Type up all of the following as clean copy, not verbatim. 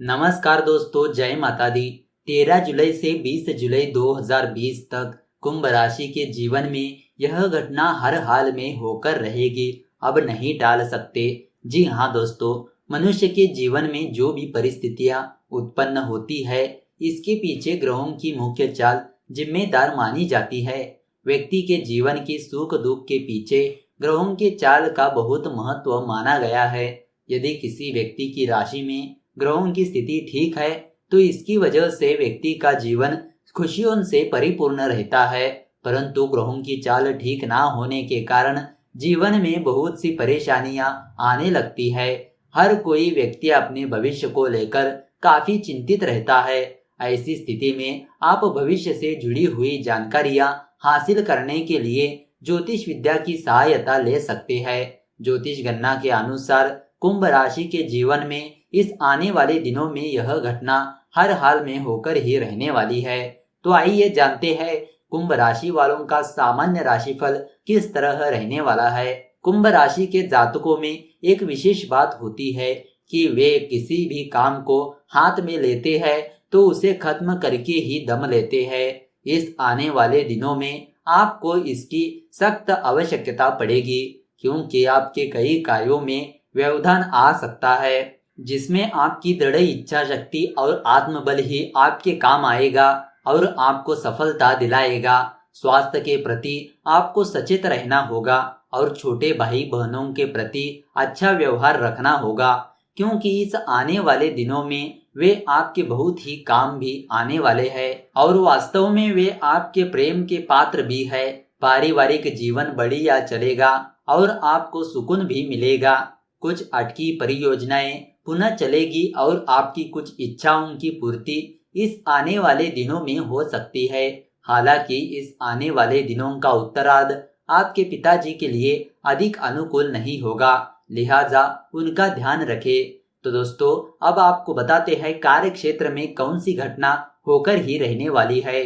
नमस्कार दोस्तों, जय माता दी। 13 जुलाई से 20 जुलाई 2020 तक कुंभ राशि के जीवन में यह घटना हर हाल में होकर रहेगी, अब नहीं टाल सकते। जी हाँ दोस्तों, मनुष्य के जीवन में जो भी परिस्थितियां उत्पन्न होती है, इसके पीछे ग्रहों की मुख्य चाल जिम्मेदार मानी जाती है। व्यक्ति के जीवन के सुख दुख के पीछे ग्रहों के चाल का बहुत महत्व माना गया है। यदि किसी व्यक्ति की राशि में ग्रहों की स्थिति ठीक है तो इसकी वजह से व्यक्ति का जीवन खुशियों से परिपूर्ण रहता है। परंतु ग्रहों की चाल ठीक ना होने के कारण जीवन में बहुत सी परेशानियां आने लगती है। हर कोई व्यक्ति अपने भविष्य को लेकर काफी चिंतित रहता है। ऐसी स्थिति में आप भविष्य से जुड़ी हुई जानकारियां हासिल करने के लिए ज्योतिष विद्या की सहायता ले सकते हैं। ज्योतिष गणना के अनुसार कुंभ राशि के जीवन में इस आने वाले दिनों में यह घटना हर हाल में होकर ही रहने वाली है। तो आइए जानते हैं कुंभ राशि वालों का सामान्य राशिफल किस तरह रहने वाला है। कुंभ राशि के जातकों में एक विशेष बात होती है कि वे किसी भी काम को हाथ में लेते हैं तो उसे खत्म करके ही दम लेते हैं। इस आने वाले दिनों में आपको इसकी सख्त आवश्यकता पड़ेगी, क्योंकि आपके कई कार्यों में व्यवधान आ सकता है, जिसमें आपकी दृढ़ इच्छा शक्ति और आत्मबल ही आपके काम आएगा और आपको सफलता दिलाएगा। स्वास्थ्य के प्रति आपको सचेत रहना होगा और छोटे भाई बहनों के प्रति अच्छा व्यवहार रखना होगा, क्योंकि इस आने वाले दिनों में वे आपके बहुत ही काम भी आने वाले हैं और वास्तव में वे आपके प्रेम के पात्र भी है। पारिवारिक जीवन बढ़िया चलेगा और आपको सुकून भी मिलेगा। कुछ अटकी परियोजनाएं पुनः चलेगी और आपकी कुछ इच्छाओं की पूर्ति इस आने वाले दिनों में हो सकती है। हालांकि इस आने वाले दिनों का उत्तरार्ध आपके पिताजी के लिए अधिक अनुकूल नहीं होगा, लिहाजा उनका ध्यान रखें। तो दोस्तों, अब आपको बताते हैं कार्य क्षेत्र में कौन सी घटना होकर ही रहने वाली है।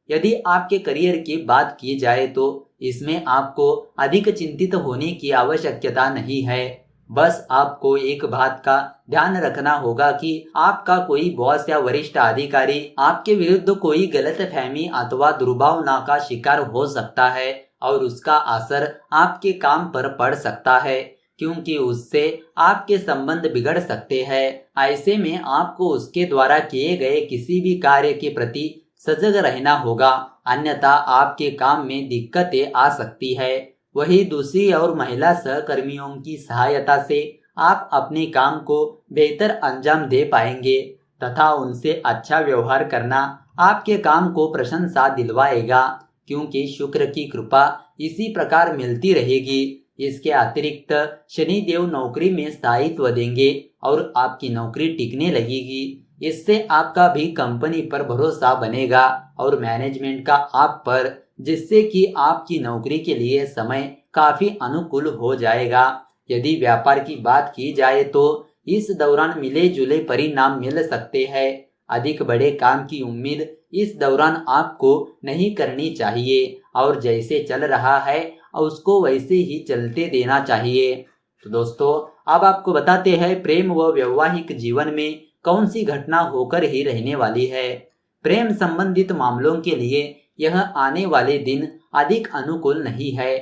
यदि आपके करियर की बात की जाए तो इसमें आपको अधिक चिंतित होने की आवश्यकता नहीं है। बस आपको एक बात का ध्यान रखना होगा कि आपका कोई बॉस या वरिष्ठ अधिकारी आपके विरुद्ध कोई गलतफहमी अथवा दुर्भावना का शिकार हो सकता है और उसका असर आपके काम पर पड़ सकता है, क्योंकि उससे आपके संबंध बिगड़ सकते हैं। ऐसे में आपको उसके द्वारा किए गए किसी भी कार्य के प्रति सजग रहना होगा, अन्यथा आपके काम में दिक्कतें आ सकती है। वही दूसरी और महिला सहकर्मियों की सहायता से आप अपने काम को बेहतर अंजाम दे पाएंगे तथा उनसे अच्छा व्यवहार करना आपके काम को प्रशंसा दिलवाएगा, क्योंकि शुक्र की कृपा इसी प्रकार मिलती रहेगी। इसके अतिरिक्त शनिदेव नौकरी में स्थायित्व देंगे और आपकी नौकरी टिकने लगेगी। इससे आपका भी कंपनी पर भरोसा बनेगा और मैनेजमेंट का आप पर, जिससे कि आपकी नौकरी के लिए समय काफी अनुकूल हो जाएगा। यदि व्यापार की बात की जाए तो इस दौरान मिले जुले परिणाम मिल सकते हैं। अधिक बड़े काम की उम्मीद इस दौरान आपको नहीं करनी चाहिए और जैसे चल रहा है उसको वैसे ही चलते देना चाहिए। तो दोस्तों, अब आपको बताते हैं प्रेम व वैवाहिक जीवन में कौन सी घटना होकर ही रहने वाली है। प्रेम संबंधित मामलों के लिए यह आने वाले दिन अधिक अनुकूल नहीं है,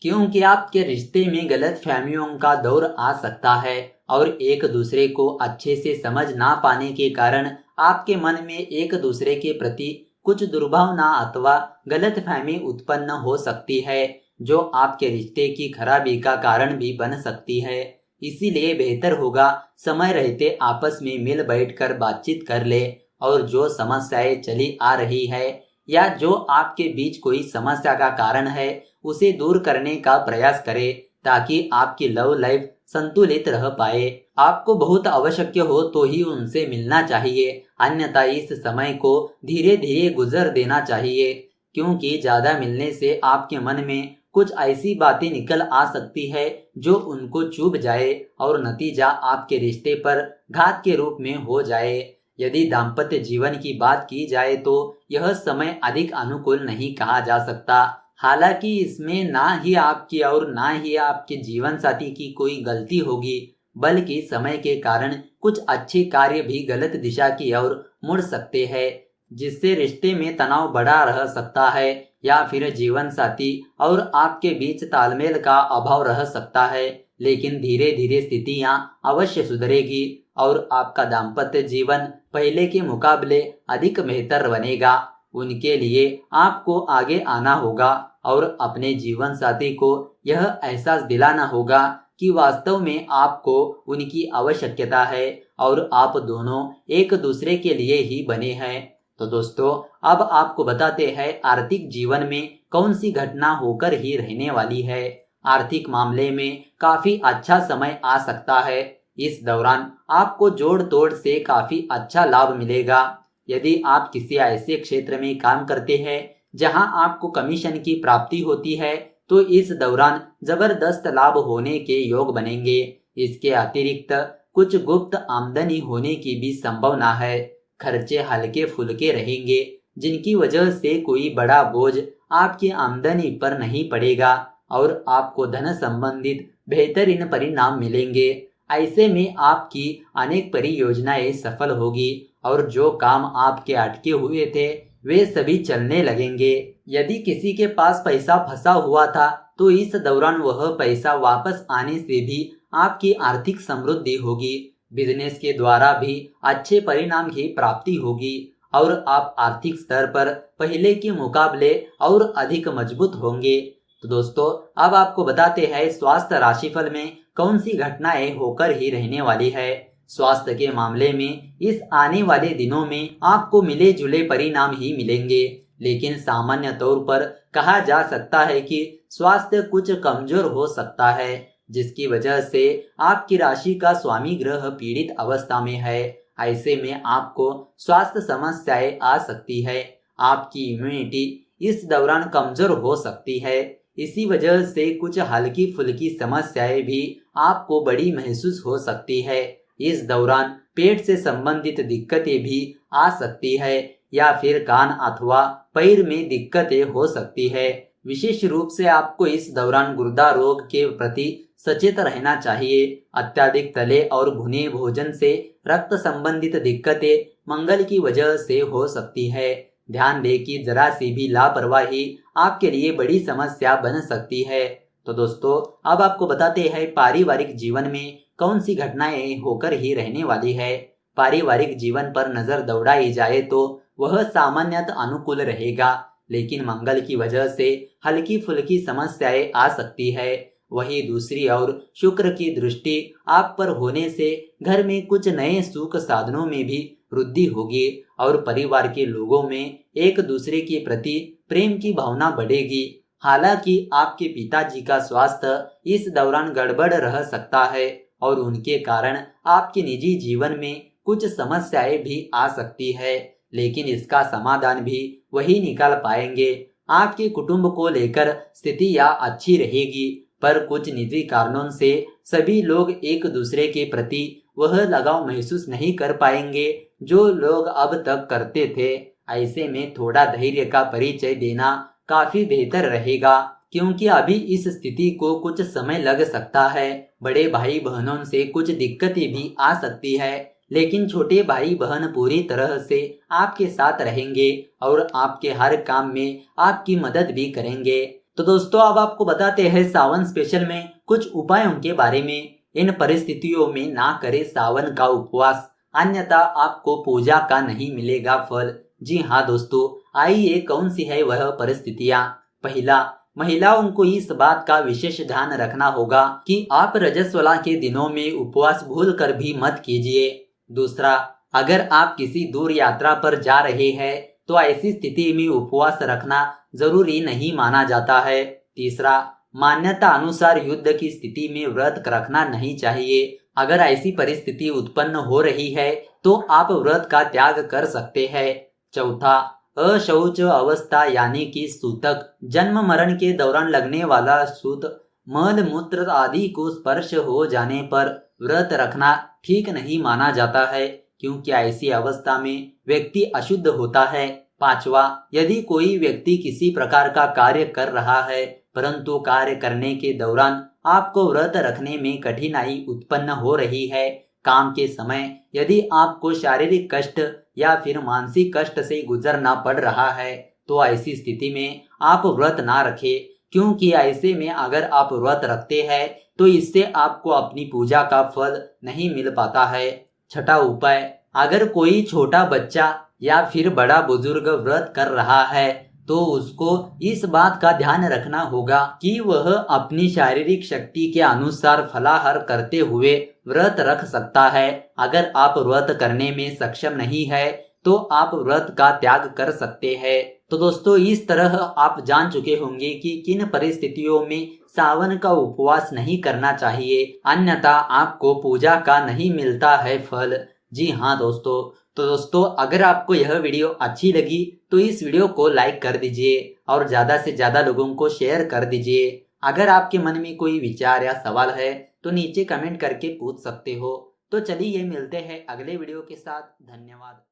क्योंकि आपके रिश्ते में गलतफहमियों का दौर आ सकता है और एक दूसरे को अच्छे से समझ ना पाने के कारण आपके मन में एक दूसरे के प्रति कुछ दुर्भावना अथवा गलतफहमी उत्पन्न हो सकती है, जो आपके रिश्ते की खराबी का कारण भी बन सकती है। इसीलिए बेहतर होगा समय रहते आपस में मिल बैठकर बातचीत कर ले और जो समस्याएं चली आ रही है या जो आपके बीच कोई समस्या का कारण है उसे दूर करने का प्रयास करें, ताकि आपकी लव लाइफ संतुलित रह पाए। आपको बहुत आवश्यक हो तो ही उनसे मिलना चाहिए, अन्यथा इस समय को धीरे धीरे गुजर देना चाहिए, क्योंकि ज्यादा मिलने से आपके मन में कुछ ऐसी बातें निकल आ सकती है जो उनको चुभ जाए और नतीजा आपके रिश्ते पर घात के रूप में हो जाए। यदि दाम्पत्य जीवन की बात की जाए तो यह समय अधिक अनुकूल नहीं कहा जा सकता। हालांकि इसमें ना ही आपकी और ना ही आपके जीवन साथी की कोई गलती होगी, बल्कि समय के कारण कुछ अच्छे कार्य भी गलत दिशा की ओर मुड़ सकते हैं, जिससे रिश्ते में तनाव बढ़ा रह सकता है या फिर जीवन साथी और आपके बीच तालमेल का अभाव रह सकता है। लेकिन धीरे धीरे स्थितियां अवश्य सुधरेगी और आपका दाम्पत्य जीवन पहले के मुकाबले अधिक बेहतर बनेगा। उनके लिए आपको आगे आना होगा और अपने जीवन साथी को यह एहसास दिलाना होगा कि वास्तव में आपको उनकी आवश्यकता है और आप दोनों एक दूसरे के लिए ही बने हैं। तो दोस्तों, अब आपको बताते हैं आर्थिक जीवन में कौन सी घटना होकर ही रहने वाली है। आर्थिक मामले में काफी अच्छा समय आ सकता है। इस दौरान आपको जोड़ तोड़ से काफी अच्छा लाभ मिलेगा। यदि आप किसी ऐसे क्षेत्र में काम करते हैं जहां आपको कमीशन की प्राप्ति होती है, तो इस दौरान जबरदस्त लाभ होने के योग बनेंगे। इसके अतिरिक्त कुछ गुप्त आमदनी होने की भी संभावना है। खर्चे हल्के फुल्के रहेंगे, जिनकी वजह से कोई बड़ा बोझ आपकी आमदनी पर नहीं पड़ेगा और आपको धन संबंधित बेहतरीन परिणाम मिलेंगे। ऐसे में आपकी अनेक परियोजनाएं सफल होगी और जो काम आपके अटके हुए थे वे सभी चलने लगेंगे। यदि किसी के पास पैसा फंसा हुआ था, तो इस दौरान वह पैसा वापस आने से भी आपकी आर्थिक समृद्धि होगी। बिजनेस के द्वारा भी अच्छे परिणाम की प्राप्ति होगी और आप आर्थिक स्तर पर पहले के मुकाबले और अधिक मजबूत होंगे। तो दोस्तों, अब आपको बताते हैं स्वास्थ्य राशिफल में कौन सी घटनाएं होकर ही रहने वाली है। स्वास्थ्य के मामले में इस आने वाले दिनों में आपको मिले जुले परिणाम ही मिलेंगे, लेकिन सामान्य तौर पर कहा जा सकता है कि स्वास्थ्य कुछ कमजोर हो सकता है, जिसकी वजह से आपकी राशि का स्वामी ग्रह पीड़ित अवस्था में है। ऐसे में आपको स्वास्थ्य समस्याएं आ सकती है। आपकी इम्यूनिटी इस दौरान कमजोर हो सकती है। इसी वजह से कुछ हल्की फुल्की समस्याएं भी आपको बड़ी महसूस हो सकती है। इस दौरान पेट से संबंधित दिक्कतें भी आ सकती है या फिर कान अथवा पैर में दिक्कतें हो सकती है। विशेष रूप से आपको इस दौरान गुर्दा रोग के प्रति सचेत रहना चाहिए। अत्यधिक तले और भुने भोजन से रक्त संबंधित दिक्कतें मंगल की वजह से हो सकती है। ध्यान दें कि जरा सी भी लापरवाही आपके लिए बड़ी समस्या बन सकती है। तो दोस्तों, अब आपको बताते हैं पारिवारिक जीवन में कौन सी घटनाएं होकर ही रहने वाली है। पारिवारिक जीवन पर नजर दौड़ाई जाए तो वह सामान्यतः अनुकूल रहेगा, लेकिन मंगल की वजह से हल्की फुल्की समस्याएं आ सकती है। वहीं दूसरी ओर शुक्र की दृष्टि आप पर होने से घर में कुछ नए सुख साधनों में भी वृद्धि होगी और परिवार के लोगों में एक दूसरे के प्रति प्रेम की भावना बढ़ेगी। हालांकि आपके पिताजी का स्वास्थ्य इस दौरान गड़बड़ रह सकता है और उनके कारण आपके निजी जीवन में कुछ समस्याएं भी आ सकती है, लेकिन इसका समाधान भी वही निकाल पाएंगे। आपके कुटुंब को लेकर स्थितियां अच्छी रहेगी, पर कुछ निजी कारणों से सभी लोग एक दूसरे के प्रति वह लगाव महसूस नहीं कर पाएंगे जो लोग अब तक करते थे। ऐसे में थोड़ा धैर्य का परिचय देना काफी बेहतर रहेगा, क्योंकि अभी इस स्थिति को कुछ समय लग सकता है। बड़े भाई बहनों से कुछ दिक्कतें भी आ सकती है, लेकिन छोटे भाई बहन पूरी तरह से आपके साथ रहेंगे और आपके हर काम में आपकी मदद भी करेंगे। तो दोस्तों, अब आपको बताते हैं सावन स्पेशल में कुछ उपायों के बारे में। इन परिस्थितियों में ना करें सावन का उपवास, अन्यथा आपको पूजा का नहीं मिलेगा फल। जी हाँ दोस्तों, आइए कौन सी है वह परिस्थितियाँ। पहला, महिलाओं को इस बात का विशेष ध्यान रखना होगा कि आप रजस्वला के दिनों में उपवास भूल कर भी मत कीजिए। दूसरा, अगर आप किसी दूर यात्रा पर जा रहे हैं तो ऐसी स्थिति में उपवास रखना जरूरी नहीं माना जाता है। तीसरा, मान्यता अनुसार युद्ध की स्थिति में व्रत रखना नहीं चाहिए। अगर ऐसी परिस्थिति उत्पन्न हो रही है तो आप व्रत का त्याग कर सकते हैं। चौथा, अशौच अवस्था यानी कि सूतक, जन्म मरण के दौरान लगने वाला सूत, मल मूत्र आदि को स्पर्श हो जाने पर व्रत रखना ठीक नहीं माना जाता है, क्योंकि ऐसी अवस्था में व्यक्ति अशुद्ध होता है। पांचवा, यदि कोई व्यक्ति किसी प्रकार का कार्य कर रहा है परंतु कार्य करने के दौरान आपको व्रत रखने में कठिनाई उत्पन्न हो रही है। काम के समय यदि आपको शारीरिक कष्ट या फिर मानसिक कष्ट से गुजरना पड़ रहा है तो ऐसी स्थिति में आप व्रत ना रखें, क्योंकि ऐसे में अगर आप व्रत रखते हैं तो इससे आपको अपनी पूजा का फल नहीं मिल पाता है। छठा उपाय, अगर कोई छोटा बच्चा या फिर बड़ा बुजुर्ग व्रत कर रहा है तो उसको इस बात का ध्यान रखना होगा कि वह अपनी शारीरिक शक्ति के अनुसार फलाहार करते हुए व्रत रख सकता है। अगर आप व्रत करने में सक्षम नहीं है तो आप व्रत का त्याग कर सकते हैं। तो दोस्तों, इस तरह आप जान चुके होंगे कि किन परिस्थितियों में सावन का उपवास नहीं करना चाहिए, अन्यथा आपको पूजा का नहीं मिलता है फल। जी हाँ दोस्तों, तो दोस्तों अगर आपको यह वीडियो अच्छी लगी तो इस वीडियो को लाइक कर दीजिए और ज़्यादा से ज़्यादा लोगों को शेयर कर दीजिए। अगर आपके मन में कोई विचार या सवाल है तो नीचे कमेंट करके पूछ सकते हो। तो चलिए मिलते हैं अगले वीडियो के साथ। धन्यवाद।